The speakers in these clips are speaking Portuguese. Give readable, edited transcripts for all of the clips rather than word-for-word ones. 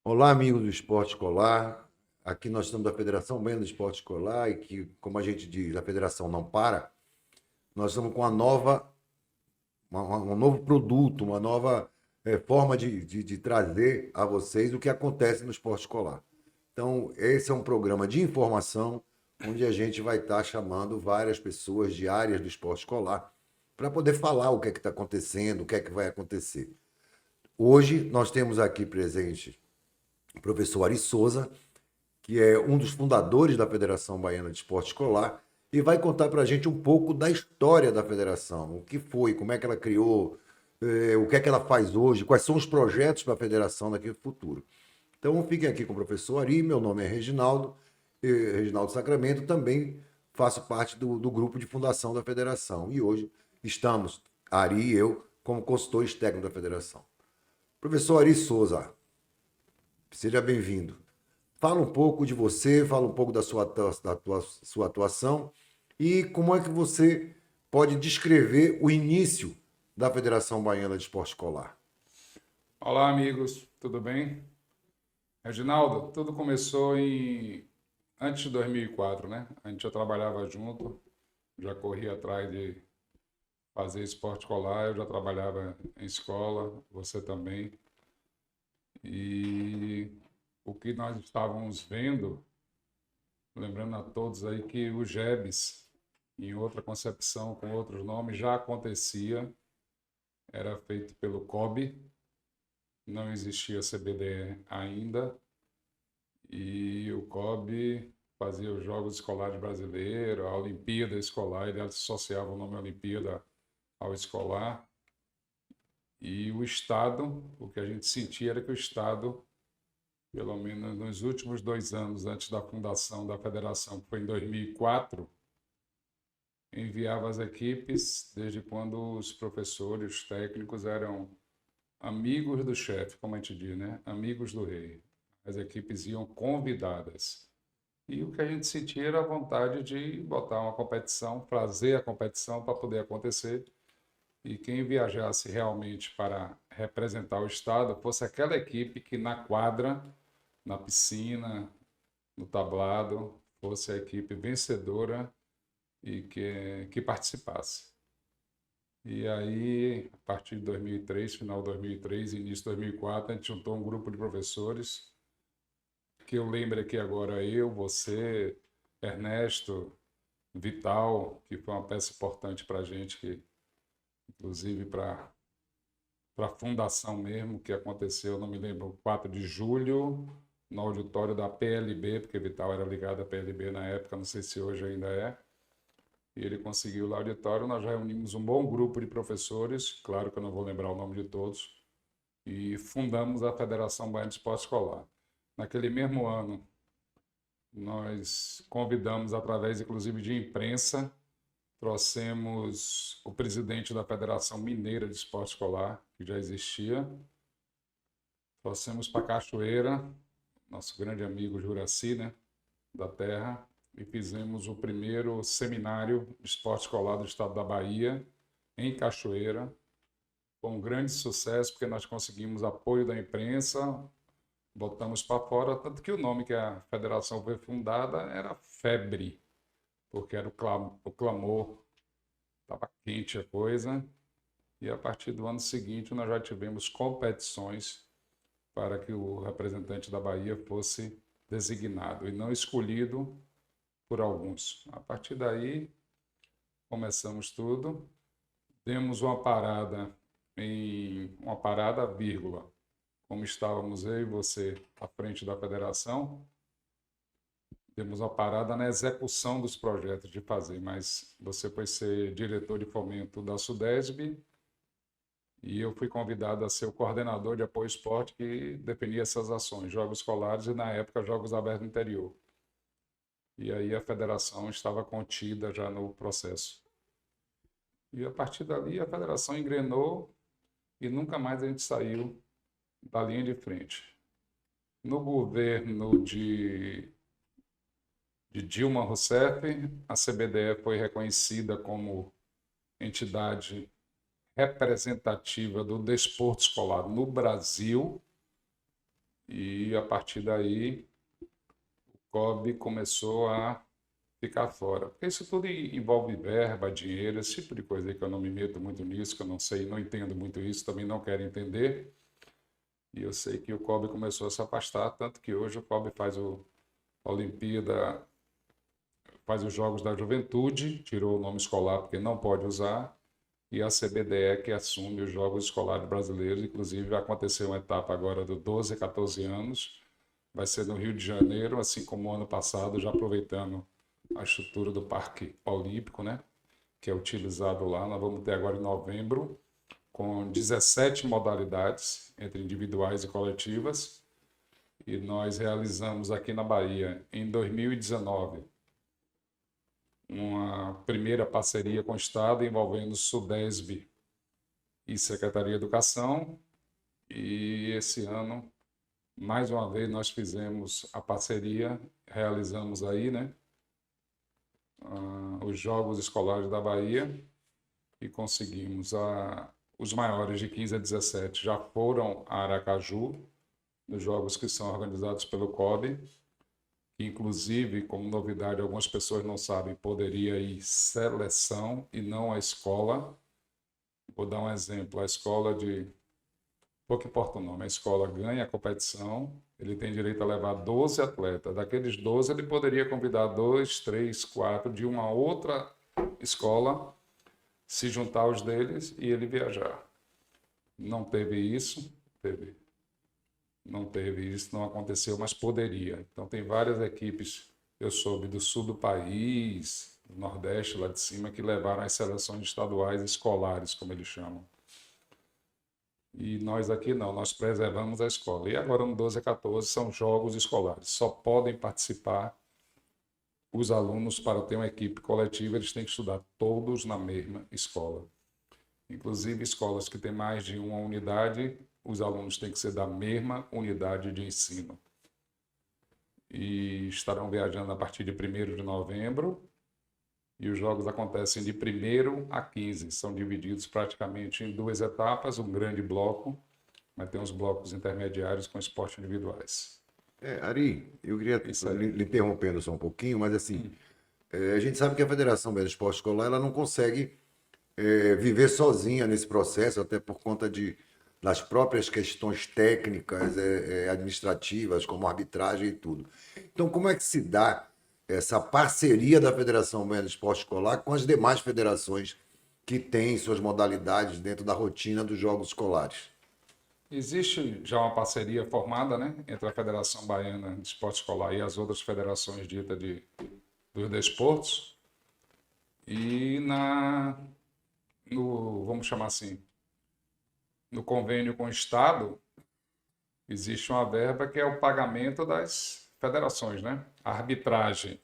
Olá, amigos do Esporte Escolar. Aqui nós estamos da Federação Baiana do Esporte Escolar e que, como a gente diz, a federação não para. Nós estamos com um novo produto, uma nova forma de trazer a vocês o que acontece no esporte escolar. Então, esse é um programa de informação onde a gente vai estar chamando várias pessoas de áreas do esporte escolar para poder falar o que é que está acontecendo, o que é que vai acontecer. Hoje nós temos aqui presente o professor Ari Souza, que é um dos fundadores da Federação Baiana de Esporte Escolar, e vai contar para a gente um pouco da história da federação, o que foi, como é que ela criou, o que é que ela faz hoje, quais são os projetos para a federação daqui no futuro. Então, fiquem aqui com o professor Ari, meu nome é Reginaldo, Reginaldo Sacramento, também faço parte do grupo de fundação da federação. E hoje estamos, Ari e eu, como consultores técnicos da federação. Professor Ari Souza, seja bem-vindo. Fala um pouco de você, fala um pouco sua atuação e como é que você pode descrever o início da Federação Baiana de Esporte Escolar. Olá, amigos, tudo bem? Reginaldo, tudo começou antes de 2004, né? A gente já trabalhava junto, já corria atrás de fazer esporte escolar, eu já trabalhava em escola, você também. E o que nós estávamos vendo, lembrando a todos aí que o GEBS, em outra concepção, com outros nomes, já acontecia, era feito pelo COB, não existia CBDE ainda. E o COB fazia os Jogos Escolares Brasileiros, a Olimpíada Escolar, ele associava o nome Olimpíada ao escolar. E o Estado, o que a gente sentia era que o Estado, pelo menos nos últimos 2 anos antes da fundação da federação, que foi em 2004, enviava as equipes desde quando os professores, os técnicos eram amigos do chefe, como a gente diz, né? Amigos do rei. As equipes iam convidadas. E o que a gente sentia era a vontade de botar uma competição, fazer a competição para poder acontecer. E quem viajasse realmente para representar o estado fosse aquela equipe que na quadra, na piscina, no tablado, fosse a equipe vencedora e que participasse. E aí, a partir de 2003, final de 2003, início de 2004, a gente juntou um grupo de professores que eu lembro aqui agora, eu, você, Ernesto, Vital, que foi uma peça importante para a gente, que, inclusive para a fundação mesmo, que aconteceu, não me lembro, 4 de julho, no auditório da PLB, porque Vital era ligado à PLB na época, não sei se hoje ainda é. E ele conseguiu lá o auditório, nós já reunimos um bom grupo de professores, claro que eu não vou lembrar o nome de todos, e fundamos a Federação Baiana de Esporte Escolar. Naquele mesmo ano, nós convidamos, através inclusive de imprensa, trouxemos o presidente da Federação Mineira de Esporte Escolar, que já existia, trouxemos para Cachoeira, nosso grande amigo Juraci, né, da terra, e fizemos o primeiro seminário de esporte escolar do estado da Bahia, em Cachoeira. Foi um grande sucesso, porque nós conseguimos apoio da imprensa, botamos para fora, tanto que o nome que a federação foi fundada era Febre, porque era o clamor, estava quente a coisa, e a partir do ano seguinte nós já tivemos competições para que o representante da Bahia fosse designado e não escolhido por alguns. A partir daí começamos tudo, demos uma parada, vírgula, como estávamos eu e você à frente da federação, temos uma parada na execução dos projetos de fazer, mas você foi ser diretor de fomento da Sudesb e eu fui convidado a ser o coordenador de apoio ao esporte que definia essas ações, jogos escolares e, na época, jogos abertos no interior. E aí a federação estava contida já no processo. E a partir dali a federação engrenou e nunca mais a gente saiu da linha de frente. No governo de Dilma Rousseff, a CBDE foi reconhecida como entidade representativa do desporto escolar no Brasil E a partir daí, o COB começou a ficar fora. Porque isso tudo envolve verba, dinheiro, esse tipo de coisa aí que eu não me meto muito nisso, que eu não sei, não entendo muito isso, também não quero entender. E eu sei que o COB começou a se afastar, tanto que hoje o COB faz a Olimpíada, faz os Jogos da Juventude, tirou o nome escolar porque não pode usar, e a CBDE que assume os Jogos Escolares Brasileiros. Inclusive, vai acontecer uma etapa agora do 12 a 14 anos, vai ser no Rio de Janeiro, assim como o ano passado, já aproveitando a estrutura do Parque Olímpico, né, que é utilizado lá. Nós vamos ter agora em novembro, com 17 modalidades, entre individuais e coletivas, e nós realizamos aqui na Bahia, em 2019, uma primeira parceria com o Estado envolvendo o SUDESB e Secretaria de Educação, e esse ano, mais uma vez, nós fizemos a parceria, realizamos aí, né, os Jogos Escolares da Bahia e conseguimos os maiores de 15 a 17 já foram a Aracaju, nos jogos que são organizados pelo COB, que inclusive, como novidade, algumas pessoas não sabem, poderia ir seleção e não a escola. Vou dar um exemplo, a escola de... pouco importa o nome, a escola ganha a competição, ele tem direito a levar 12 atletas. Daqueles 12, ele poderia convidar 2, 3, 4 de uma outra escola, se juntar aos deles e ele viajar. Não teve isso, não teve isso, não aconteceu, mas poderia. Então tem várias equipes, eu soube, do sul do país, do Nordeste, lá de cima, que levaram as seleções estaduais escolares, como eles chamam. E nós aqui não, nós preservamos a escola. E agora no 12 a 14 são jogos escolares. Só podem participar os alunos. Para ter uma equipe coletiva, eles têm que estudar todos na mesma escola. Inclusive escolas que têm mais de uma unidade, os alunos têm que ser da mesma unidade de ensino. E estarão viajando a partir de 1º de novembro, e os jogos acontecem de 1º a 15. São divididos praticamente em 2 etapas, um grande bloco, mas tem uns blocos intermediários com esportes individuais. Ari, eu queria Isso aí. lhe interrompendo só um pouquinho, mas assim, a gente sabe que a Federação Brasileira de Esporte Escolar ela não consegue viver sozinha nesse processo, até por conta das próprias questões técnicas, administrativas, como arbitragem e tudo. Então, como é que se dá essa parceria da Federação Brasileira de Esporte Escolar com as demais federações que têm suas modalidades dentro da rotina dos jogos escolares? Existe já uma parceria formada, né, entre a Federação Baiana de Esporte Escolar e as outras federações ditas dos desportos. E vamos chamar assim, no convênio com o Estado, existe uma verba que é o pagamento das federações, né? A arbitragem.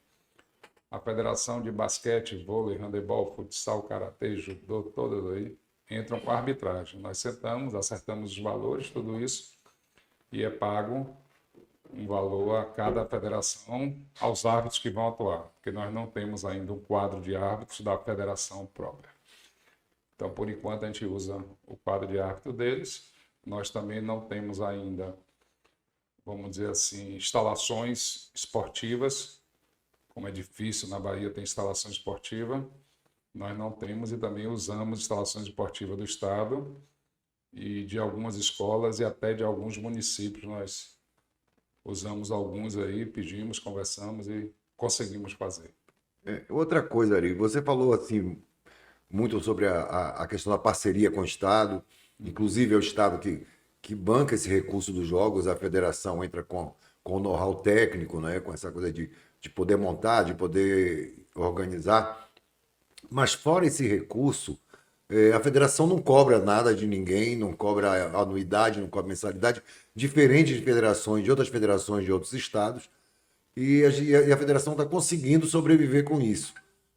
A Federação de Basquete, Vôlei, Handebol, Futsal, Karatê, Judô, todas aí entram com a arbitragem. Nós sentamos, acertamos os valores, tudo isso, e é pago um valor a cada federação, aos árbitros que vão atuar, porque nós não temos ainda um quadro de árbitros da federação própria. Então, por enquanto, a gente usa o quadro de árbitro deles. Nós também não temos ainda, vamos dizer assim, instalações esportivas. Como é difícil na Bahia ter instalação esportiva, nós não temos, e também usamos instalações esportivas do Estado e de algumas escolas e até de alguns municípios. Nós usamos alguns aí, pedimos, conversamos e conseguimos fazer. Outra coisa, Ari, você falou assim muito sobre a questão da parceria com o Estado, inclusive é o Estado que banca esse recurso dos jogos, a federação entra com o know-how técnico, né, com essa coisa de poder montar, de poder organizar. Mas fora esse recurso, a federação não cobra nada de ninguém, não cobra anuidade, não cobra mensalidade, diferente de federações, de outras federações de outros estados, e a federação está conseguindo sobreviver com isso,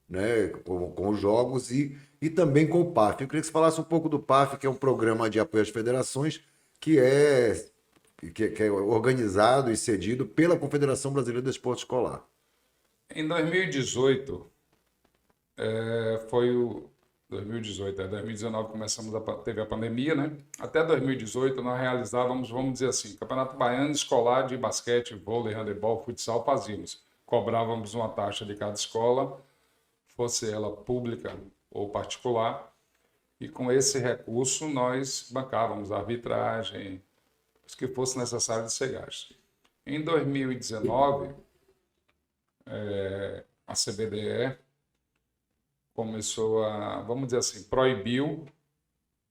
né? Com os jogos e também com o PAF. Eu queria que você falasse um pouco do PAF, que é um programa de apoio às federações que é organizado e cedido pela Confederação Brasileira de Esporte Escolar. Em 2018, foi 2018. Em 2019 teve a pandemia, né? Até 2018 nós realizávamos, vamos dizer assim, Campeonato Baiano Escolar de basquete, vôlei, handebol, futsal, fazíamos. Cobrávamos uma taxa de cada escola, fosse ela pública ou particular, e com esse recurso nós bancávamos a arbitragem, os que fosse necessário de ser gasto. Em 2019, a CBDE começou a, vamos dizer assim, proibiu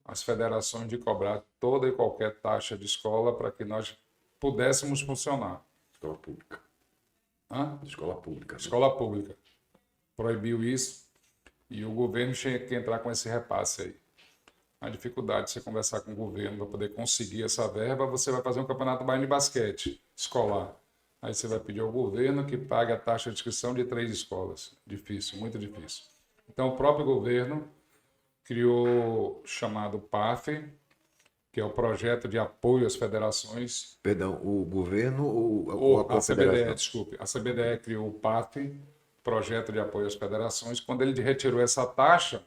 as federações de cobrar toda e qualquer taxa de escola para que nós pudéssemos funcionar. Escola pública. Hã? Escola pública. Né? Escola pública. Proibiu isso e o governo tinha que entrar com esse repasse aí. A dificuldade de você conversar com o governo para poder conseguir essa verba, você vai fazer um campeonato baiano de basquete escolar. Aí você vai pedir ao governo que pague a taxa de inscrição de 3 escolas. Difícil, muito difícil. Então, o próprio governo criou o chamado PAF, que é o Projeto de Apoio às Federações. Perdão, o governo ou a CBDE, desculpe. A CBDE criou o PAF, Projeto de Apoio às Federações. Quando ele retirou essa taxa,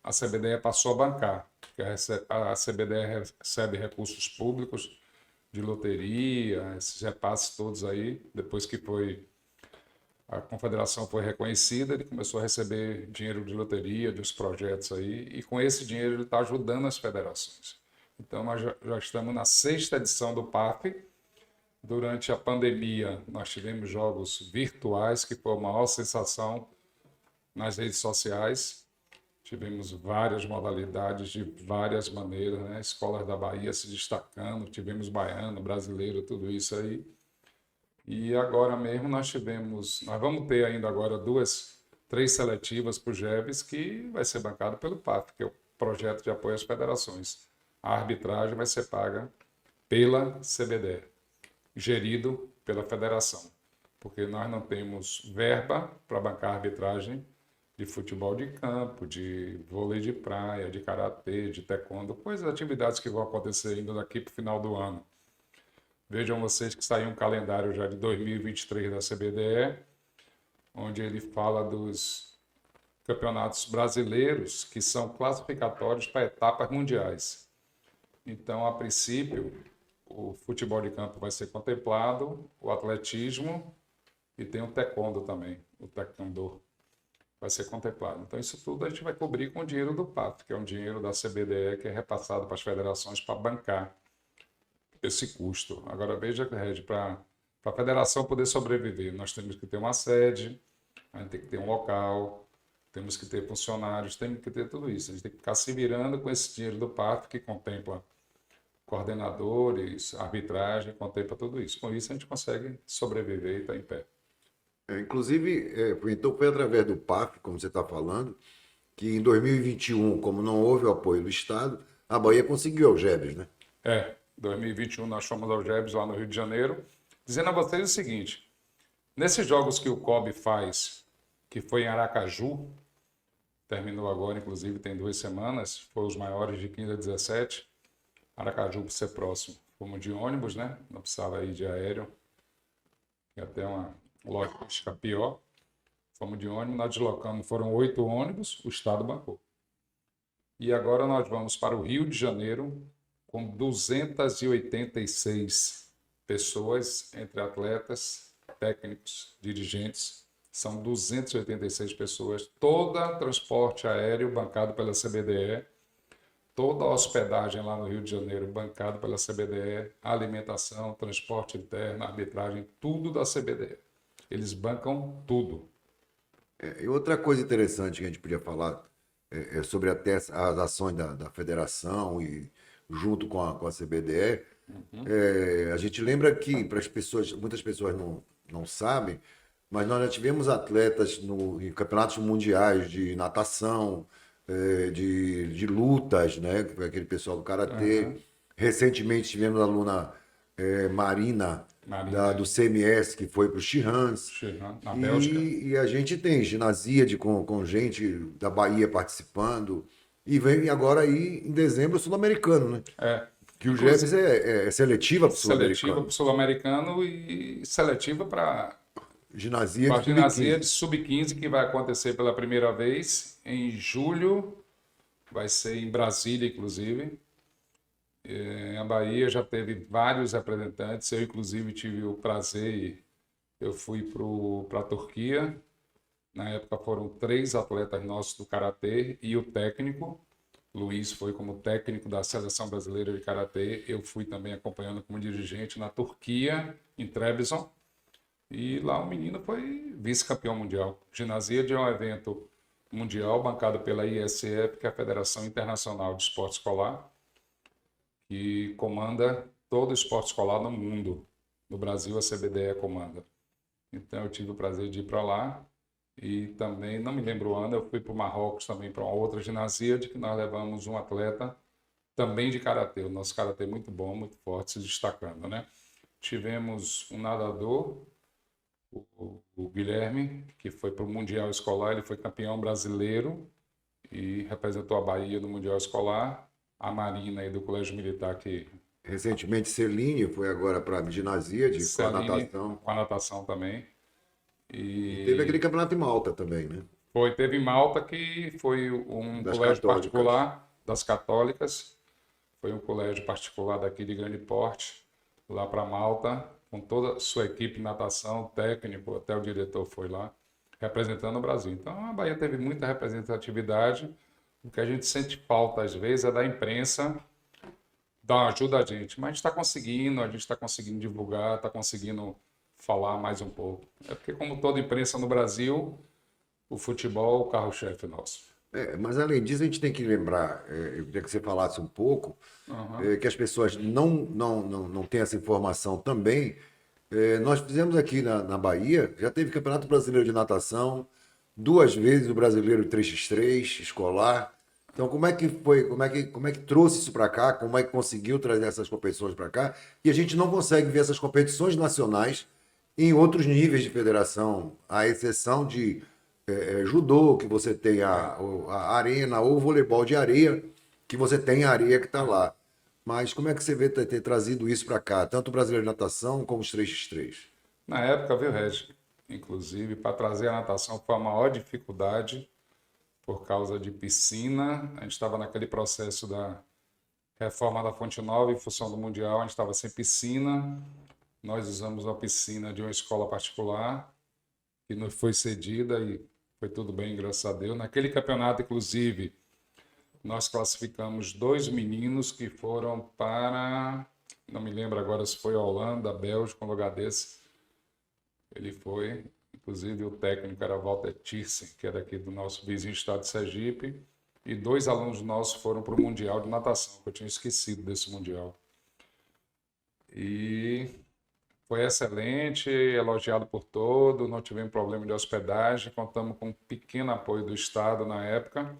a CBDE passou a bancar. A CBDE recebe recursos públicos de loteria, esses repasses todos aí, depois que a confederação foi reconhecida, ele começou a receber dinheiro de loteria, dos projetos aí, e com esse dinheiro ele está ajudando as federações. Então nós já estamos na 6ª edição do PAF. Durante a pandemia nós tivemos jogos virtuais, que foi a maior sensação nas redes sociais. Tivemos várias modalidades de várias maneiras, né? Escolas da Bahia se destacando, tivemos baiano, brasileiro, tudo isso aí. E agora mesmo nós vamos ter ainda agora 3 seletivas para o GEBS, que vai ser bancado pelo PAF, que é o Projeto de Apoio às Federações. A arbitragem vai ser paga pela CBDE, gerido pela federação, porque nós não temos verba para bancar a arbitragem de futebol de campo, de vôlei de praia, de karatê, de taekwondo, atividades que vão acontecer ainda daqui para o final do ano. Vejam vocês que saiu um calendário já de 2023 da CBDE, onde ele fala dos campeonatos brasileiros que são classificatórios para etapas mundiais. Então, a princípio, o futebol de campo vai ser contemplado, o atletismo e tem o taekwondo também, o taekwondo vai ser contemplado. Então, isso tudo a gente vai cobrir com o dinheiro do PAF, que é um dinheiro da CBDE que é repassado para as federações para bancar esse custo. Agora, veja, Red, para a federação poder sobreviver, nós temos que ter uma sede, a gente tem que ter um local, temos que ter funcionários, temos que ter tudo isso. A gente tem que ficar se virando com esse dinheiro do PAF, que contempla coordenadores, arbitragem, contempla tudo isso. Com isso, a gente consegue sobreviver e estar em pé. Inclusive, então foi através do PAF, como você está falando, que em 2021, como não houve o apoio do Estado, a Bahia conseguiu o GEBS, né? Em 2021 nós fomos ao GEBS lá no Rio de Janeiro, dizendo a vocês o seguinte: nesses jogos que o COB faz, que foi em Aracaju, terminou agora, inclusive tem 2 semanas, foram os maiores de 15 a 17, Aracaju, por ser próximo, fomos de ônibus, né? Não precisava ir de aéreo, que até uma logística pior. Fomos de ônibus, nós deslocamos, foram 8 ônibus, o Estado bancou. E agora nós vamos para o Rio de Janeiro com 286 pessoas, entre atletas, técnicos, dirigentes. São 286 pessoas, todo transporte aéreo bancado pela CBDE, toda a hospedagem lá no Rio de Janeiro bancado pela CBDE, alimentação, transporte interno, arbitragem, tudo da CBDE. Eles bancam tudo. E outra coisa interessante que a gente podia falar é sobre até as ações da federação e junto com a CBDE. A gente lembra que, para as pessoas, muitas pessoas não sabem, mas nós já tivemos atletas em campeonatos mundiais de natação, de lutas, né? Aquele pessoal do karatê. Recentemente tivemos a aluna Marina, do CMS, que foi para o Shihans. Na Bélgica. E a gente tem ginásio com gente da Bahia participando. E vem agora aí, em dezembro, o Sul-Americano, né? Que o GEBS é seletiva para o Sul-Americano. Seletiva para o Sul-Americano e seletiva para Ginásio de Parginasia de Sub-15. Sub-15, que vai acontecer pela primeira vez em julho, vai ser em Brasília, inclusive. A Bahia já teve vários representantes, eu inclusive tive o prazer, eu fui para a Turquia, na época foram 3 atletas nossos do Karatê e o técnico, Luiz foi como técnico da Seleção Brasileira de Karatê, eu fui também acompanhando como dirigente na Turquia, em Trabzon, e lá o menino foi vice-campeão mundial. Ginásio é um evento mundial bancado pela ISEP, que é a Federação Internacional de Esporte Escolar, que comanda todo o esporte escolar no mundo. No Brasil, a CBDE comanda. Então, eu tive o prazer de ir para lá e também, não me lembro o ano, eu fui para o Marrocos também para uma outra ginásio, que nós levamos um atleta também de karatê. O nosso karatê é muito bom, muito forte, se destacando, né? Tivemos um nadador, o Guilherme, que foi para o Mundial Escolar, ele foi campeão brasileiro e representou a Bahia no Mundial Escolar. A Marina aí do Colégio Militar, que Recentemente, Celine foi agora para a ginásio com a Celine, natação. com a natação também. E teve aquele E campeonato em Malta também, né? teve Malta, que foi um Das colégio católicas. particular das católicas, foi um colégio particular daqui de grande porte, lá para Malta, com toda a sua equipe de natação, técnico, até o diretor foi lá, representando o Brasil. Então a Bahia teve muita representatividade. O que a gente sente falta às vezes é da imprensa dar ajuda a gente, mas a gente está conseguindo divulgar, está conseguindo falar mais um pouco. É porque, como toda imprensa no Brasil, o futebol é o carro-chefe nosso. Mas além disso, a gente tem que lembrar, eu queria que você falasse um pouco, Aham. que as pessoas não têm essa informação também. Nós fizemos aqui na Bahia, já teve Campeonato Brasileiro de Natação, 2 vezes o Brasileiro 3x3 escolar. Então, como é que foi, como é que trouxe isso para cá, como é que conseguiu trazer essas competições para cá? E a gente não consegue ver essas competições nacionais em outros níveis de federação, à exceção de judô, que você tem a arena, ou voleibol de areia, que você tem a areia que está lá. Mas como é que você vê ter trazido isso para cá, tanto o Brasileiro de Natação como os 3x3? Na época, viu, Regi? Inclusive, para trazer a natação foi a maior dificuldade por causa de piscina. A gente estava naquele processo da reforma da Fonte Nova em função do Mundial, a gente estava sem piscina. Nós usamos a piscina de uma escola particular que nos foi cedida e foi tudo bem, graças a Deus. Naquele campeonato, inclusive, nós classificamos 2 meninos que foram para, não me lembro agora se foi a Holanda, a Bélgica, um lugar desse. Ele foi, inclusive o técnico era Walter Thyssen, que era aqui do nosso vizinho estado de Sergipe, e 2 alunos nossos foram para o Mundial de Natação, que eu tinha esquecido desse Mundial. E foi excelente, elogiado por todos, não tivemos problema de hospedagem, contamos com um pequeno apoio do Estado na época,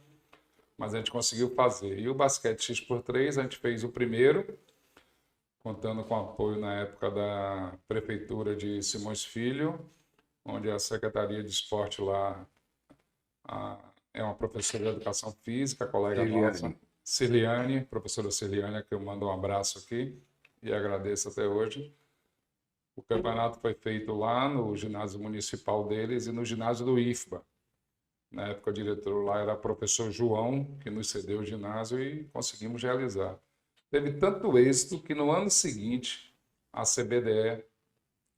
mas a gente conseguiu fazer. E o basquete X por 3 a gente fez o primeiro, contando com apoio na época da Prefeitura de Simões Filho, onde a Secretaria de Esporte lá é uma professora de Educação Física, colega nossa, Eliane. Ciliane, professora Ciliane, a que eu mando um abraço aqui e agradeço até hoje. O campeonato foi feito lá no ginásio municipal deles e no ginásio do IFBA. Na época, o diretor lá era o professor João, que nos cedeu o ginásio e conseguimos realizar. Teve tanto êxito que no ano seguinte, a CBDE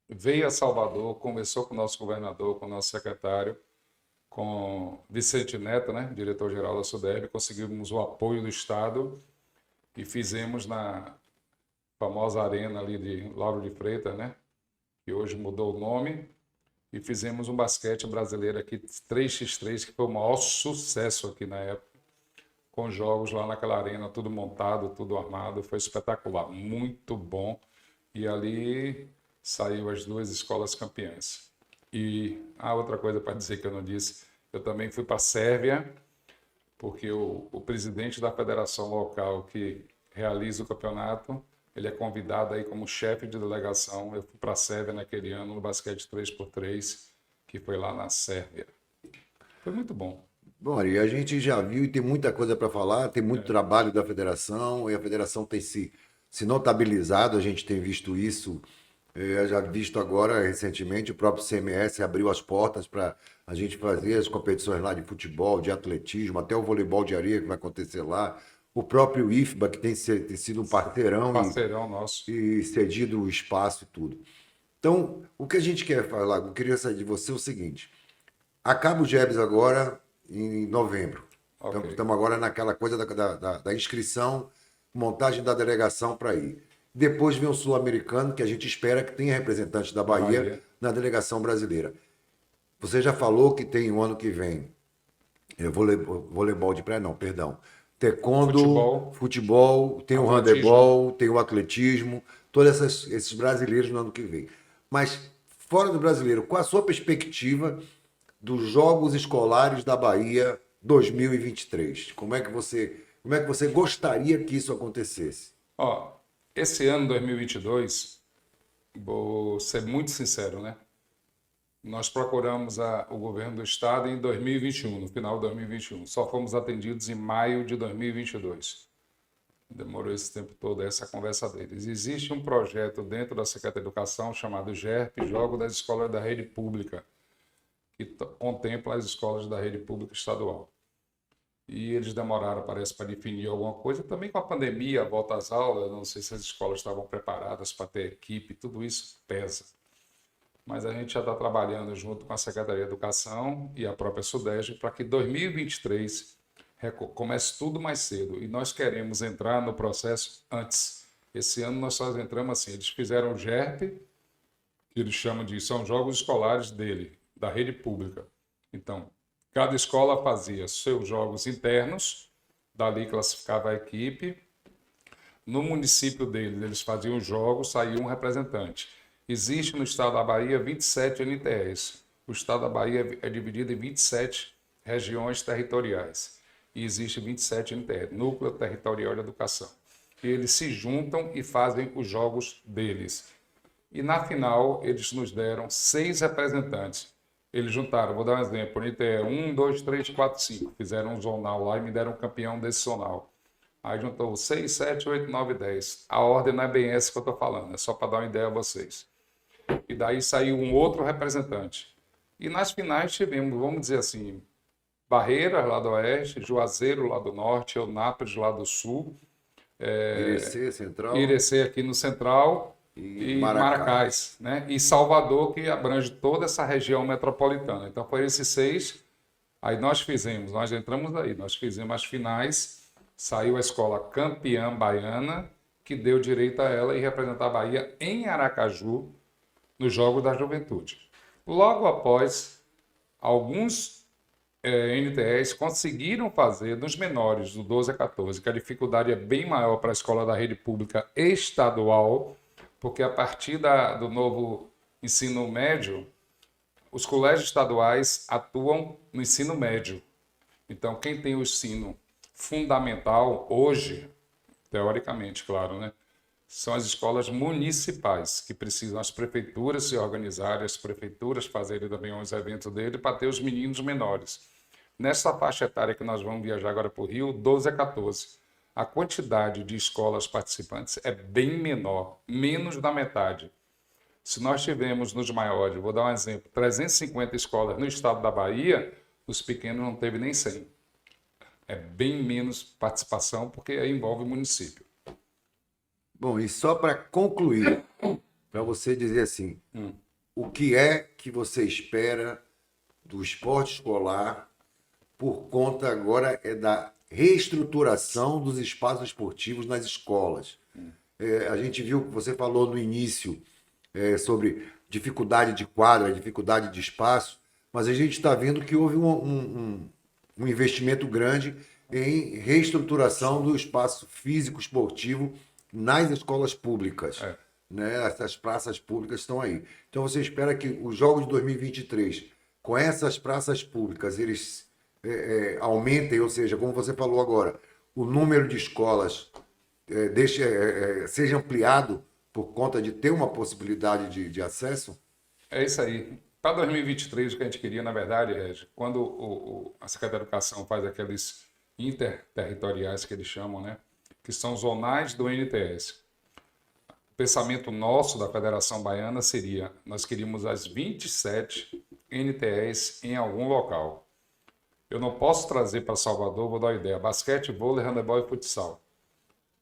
veio a Salvador, conversou com o nosso governador, com o nosso secretário, com Vicente Neto, né, diretor-geral da SUDERB, conseguimos o apoio do Estado e fizemos na famosa arena ali de Lauro de Freitas, né, que hoje mudou o nome, e fizemos um basquete brasileiro aqui, 3x3, que foi o maior sucesso aqui na época, com jogos lá naquela arena, tudo montado, tudo armado, foi espetacular, muito bom. E ali saiu as 2 escolas campeãs. E a outra coisa para dizer que eu não disse, eu também fui para a Sérvia, porque o presidente da federação local que realiza o campeonato, ele é convidado aí como chefe de delegação. Eu fui para a Sérvia naquele ano, no basquete 3x3, que foi lá na Sérvia. Foi muito bom. Bom, Ari, a gente já viu e tem muita coisa para falar, tem muito trabalho da federação, e a federação tem se notabilizado, a gente tem visto isso Já visto agora, recentemente, o próprio CMS abriu as portas para a gente fazer as competições lá de futebol, de atletismo, até o voleibol de areia que vai acontecer lá. O próprio IFBA, que tem sido um parceirão Parceirão nosso. e cedido o espaço e tudo. Então, o que a gente quer falar, eu queria saber de você o seguinte: acaba o GEBS agora em novembro. Ok. Estamos agora naquela coisa da inscrição, montagem da delegação para ir. Depois vem o Sul-Americano, que a gente espera que tenha representantes da Da Bahia Bahia. na delegação brasileira. Você já falou que tem o ano que vem voleibol de praia, não, perdão. Taekwondo, Futebol, futebol, tem o atletismo. handebol, tem o atletismo, todos esses brasileiros no ano que vem. Mas, fora do brasileiro, qual a sua perspectiva dos Jogos Escolares da Bahia 2023? Como é que você gostaria que isso acontecesse? Ó, esse ano 2022, vou ser muito sincero, né? Nós procuramos o governo do estado em 2021, no final de 2021. Só fomos atendidos em maio de 2022. Demorou esse tempo todo essa conversa deles. Existe um projeto dentro da Secretaria de Educação chamado GERP, Jogo das Escolas da Rede Pública, que contempla as escolas da rede pública estadual. E eles demoraram, parece, para definir alguma coisa. Também com a pandemia, a volta às aulas, não sei se as escolas estavam preparadas para ter equipe, tudo isso pesa. Mas a gente já está trabalhando junto com a Secretaria de Educação e a própria SUDESG para que 2023 comece tudo mais cedo. E nós queremos entrar no processo antes. Esse ano nós só entramos assim, eles fizeram o GERP, que eles chamam de, são jogos escolares dele, da rede pública. Então, cada escola fazia seus jogos internos, dali classificava a equipe. No município deles, eles faziam jogos, saía um representante. Existe no estado da Bahia 27 NTEs. O estado da Bahia é dividido em 27 regiões territoriais. E existe 27 NTEs, Núcleo Territorial de Educação. E eles se juntam e fazem os jogos deles. E na final, eles nos deram 6 representantes. Eles juntaram, vou dar um exemplo, NTE 1, 2, 3, 4, 5. Fizeram um zonal lá e me deram um campeão desse zonal. Aí juntou 6, 7, 8, 9, 10. A ordem não é bem essa que eu estou falando, é só para dar uma ideia a vocês. E daí saiu um outro representante. E nas finais tivemos, vamos dizer assim, Barreiras lá do Oeste, Juazeiro lá do Norte, Eunápolis lá do Sul, Irecê, Central Irecê aqui no Central e e Maracás. Maracás, né? E Salvador, que abrange toda essa região metropolitana. Então foi esses 6. Aí nós entramos aí, nós fizemos as finais, saiu a escola campeã baiana, que deu direito a ela ir representar a Bahia em Aracaju, no Jogo da Juventude. Logo após, alguns NTEs conseguiram fazer nos menores, do 12 a 14, que a dificuldade é bem maior para a escola da rede pública estadual, porque a partir do novo ensino médio, os colégios estaduais atuam no ensino médio. Então, quem tem o ensino fundamental hoje, teoricamente, claro, né? São as escolas municipais, que precisam as prefeituras se organizarem, as prefeituras fazerem também os eventos dele para ter os meninos menores. Nessa faixa etária que nós vamos viajar agora para o Rio, 12 a 14, a quantidade de escolas participantes é bem menor, menos da metade. Se nós tivermos nos maiores, vou dar um exemplo, 350 escolas no estado da Bahia, os pequenos não teve nem 100. É bem menos participação, porque aí envolve o município. Bom, e só para concluir, para você dizer assim, o que é que você espera do esporte escolar por conta agora é da reestruturação dos espaços esportivos nas escolas? A gente viu, você falou no início sobre dificuldade de quadra, dificuldade de espaço, mas a gente está vendo que houve um investimento grande em reestruturação do espaço físico esportivo nas escolas públicas. Né? Essas praças públicas estão aí. Então você espera que os Jogos de 2023, com essas praças públicas, eles aumentem, ou seja, como você falou agora, o número de escolas seja ampliado por conta de ter uma possibilidade de acesso? É isso aí. Para 2023, o que a gente queria, na verdade, Regi, quando a Secretaria de Educação faz aqueles interterritoriais que eles chamam, né? Que são zonais do NTS. pensamento nosso da Federação Baiana seria, nós queríamos as 27 NTEs em algum local. Eu não posso trazer para Salvador, vou dar uma ideia, basquete, vôlei, handebol e futsal.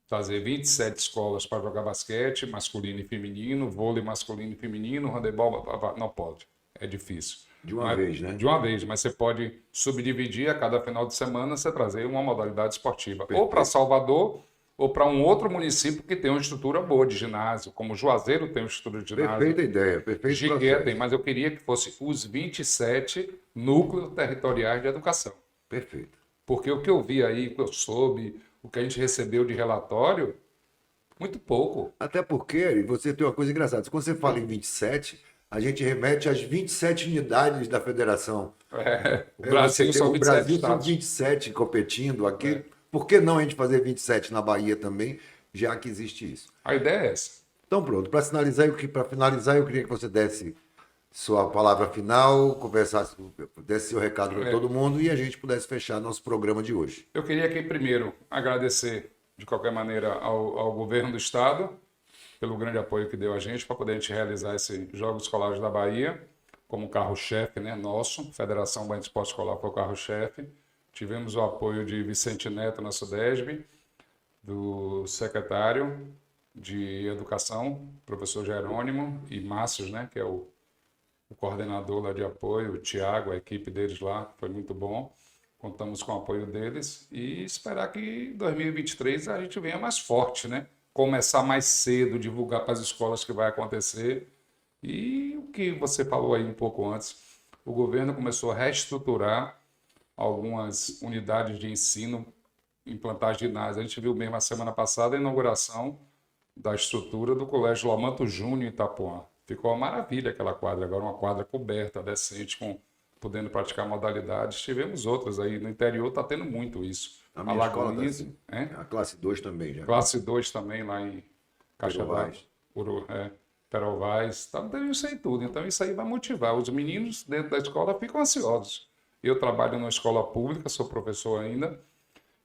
Trazer 27 escolas para jogar basquete, masculino e feminino, vôlei masculino e feminino, handebol, não pode. É difícil. De uma vez, né? De uma vez, mas você pode subdividir a cada final de semana, você trazer uma modalidade esportiva. Ou para Salvador, ou para um outro município que tem uma estrutura boa de ginásio, como Juazeiro tem uma estrutura de ginásio. Perfeita ideia, perfeito Jigué tem, mas eu queria que fosse os 27 núcleos territoriais de educação. Perfeito. Porque o que eu vi aí, o que eu soube, o que a gente recebeu de relatório, muito pouco. Até porque você tem uma coisa engraçada. Quando você fala em 27, a gente remete às 27 unidades da federação. O Brasil são 27 o Brasil são estados. 27 competindo aqui. Por que não a gente fazer 27 na Bahia também, já que existe isso? A ideia é essa. Então pronto, para finalizar, eu queria que você desse sua palavra final, conversasse, desse seu recado para todo mundo e a gente pudesse fechar nosso programa de hoje. Eu queria aqui primeiro agradecer, de qualquer maneira, ao governo do estado pelo grande apoio que deu a gente para poder a gente realizar esses Jogos Escolares da Bahia, como carro-chefe, né, nosso. Federação Bahia de Esporte Escolar foi o carro-chefe. Tivemos o apoio de Vicente Neto na SUDESB, do secretário de Educação, professor Jerônimo, e Márcio, né, que é o coordenador lá de apoio, o Tiago, a equipe deles lá, foi muito bom. Contamos com o apoio deles e esperar que em 2023 a gente venha mais forte, né? Começar mais cedo, divulgar para as escolas que vai acontecer. E o que você falou aí um pouco antes, o governo começou a reestruturar algumas unidades de ensino, implantar ginásio. A gente viu mesmo a semana passada a inauguração da estrutura do Colégio Lamanto Júnior em Itapuã. Ficou uma maravilha aquela quadra, agora uma quadra coberta, decente, podendo praticar modalidades. Tivemos outras aí, no interior está tendo muito isso. A minha escola tá Alagoinhas, assim. A classe 2 também já. Classe 2 também lá em Perovais. Perovais, está tendo isso aí tudo. Então isso aí vai motivar. Os meninos dentro da escola ficam ansiosos. Eu trabalho numa escola pública, sou professor ainda,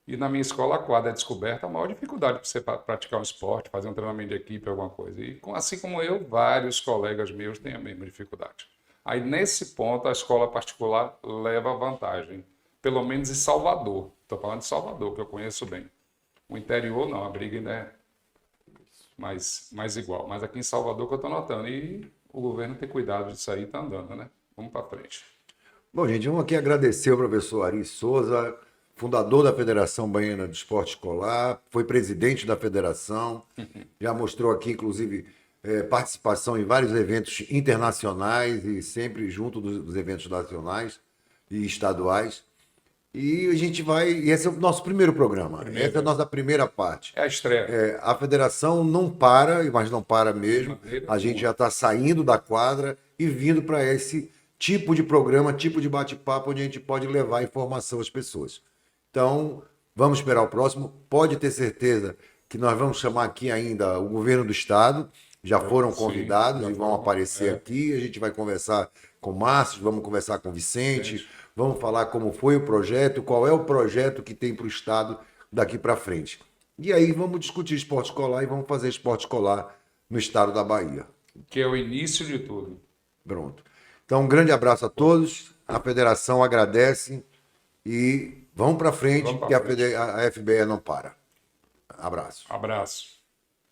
e na minha escola a quadra é descoberta, a maior dificuldade para você praticar um esporte, fazer um treinamento de equipe, alguma coisa. E assim como eu, vários colegas meus têm a mesma dificuldade. Aí nesse ponto a escola particular leva vantagem, pelo menos em Salvador. Estou falando de Salvador, que eu conheço bem. O interior não, a briga ainda é mais igual. Mas aqui em Salvador que eu estou notando. E o governo tem cuidado disso aí, está andando, né? Vamos para frente. Bom, gente, vamos aqui agradecer ao professor Ari Souza, fundador da Federação Baiana de Esporte Escolar, foi presidente da federação, já mostrou aqui, inclusive, participação em vários eventos internacionais e sempre junto dos eventos nacionais e estaduais. E a gente esse é o nosso primeiro programa, essa é a nossa primeira parte. É a estreia. A federação não para, mas não para mesmo, a gente já está saindo da quadra e vindo para esse tipo de programa, tipo de bate-papo, onde a gente pode levar informação às pessoas. Então, vamos esperar o próximo. Pode ter certeza que nós vamos chamar aqui ainda o governo do estado, já foram convidados e vão aparecer aqui. A gente vai conversar com o Márcio, vamos conversar com o Vicente, vamos falar como foi o projeto, qual é o projeto que tem para o estado daqui para frente. E aí vamos discutir esporte escolar e vamos fazer esporte escolar no estado da Bahia. Que é o início de tudo. Pronto. Então, um grande abraço a todos. A federação agradece e vamos para frente, que a FBE não para. Abraço. Abraço.